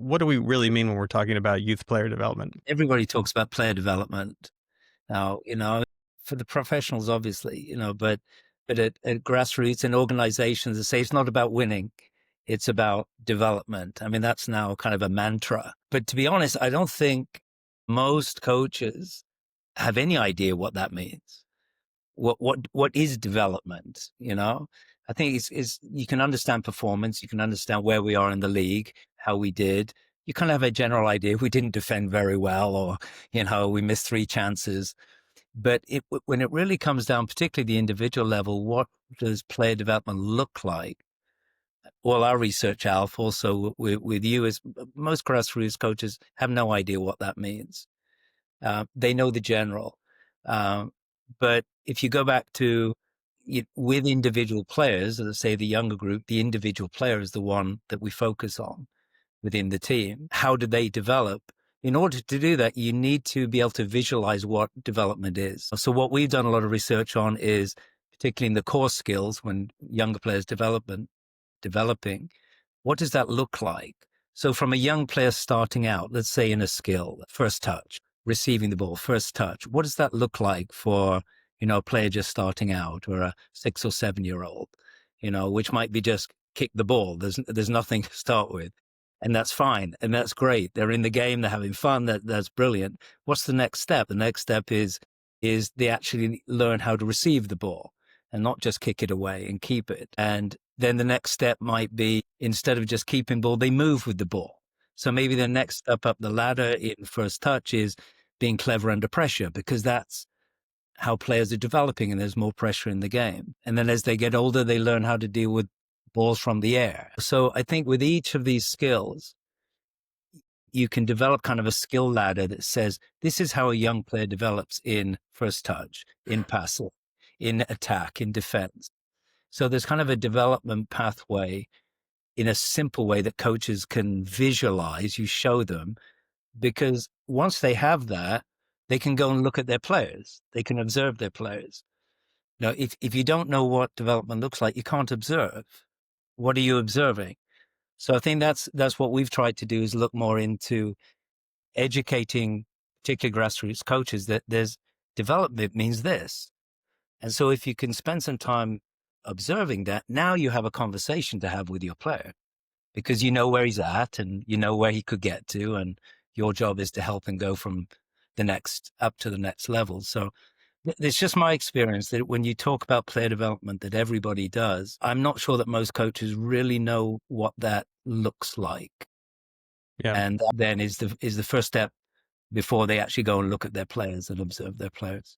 what do we really mean when we're talking about youth player development? Everybody talks about player development now, for the professionals, obviously, but at grassroots and organizations, they say it's not about winning. It's about development. I mean, that's now kind of a mantra. But to be honest, I don't think most coaches have any idea what that means. What is development? I think it's you can understand performance, you can understand where we are in the league, how we did. You kind of have a general idea. We didn't defend very well, or we missed 3 chances. But when it really comes down, particularly the individual level, what does player development look like? Well, our research, Alf, also with you, is most grassroots coaches have no idea what that means. They know the general. But if you go back to with individual players, as I say, the younger group, the individual player is the one that we focus on within the team. How do they develop? In order to do that, you need to be able to visualize what development is. So what we've done a lot of research on is, particularly in the core skills, when younger players developing, what does that look like? So from a young player starting out, let's say in a skill, first touch, receiving the ball, first touch, what does that look like for, a player just starting out, or a 6 or 7-year-old, which might be just kick the ball. There's nothing to start with. And that's fine. And that's great. They're in the game. They're having fun. That's brilliant. What's the next step? The next step is they actually learn how to receive the ball and not just kick it away and keep it. And then the next step might be, instead of just keeping ball, they move with the ball. So maybe the next step up the ladder in first touch is being clever under pressure, because that's how players are developing and there's more pressure in the game. And then as they get older, they learn how to deal with balls from the air. So I think with each of these skills, you can develop kind of a skill ladder that says, this is how a young player develops in first touch, in passing, in attack, in defense. So there's kind of a development pathway in a simple way that coaches can visualize. You show them, because once they have that, they can go and look at their players. They can observe their players. Now, if you don't know what development looks like, you can't observe. What are you observing? So I think that's what we've tried to do, is look more into educating particularly grassroots coaches that there's development means this. And so if you can spend some time observing that, now you have a conversation to have with your player, because you know where he's at and you know where he could get to, and your job is to help him go from up to the next level. So it's just my experience that when you talk about player development that everybody does, I'm not sure that most coaches really know what that looks like. Yeah. And that then is the first step before they actually go and look at their players and observe their players.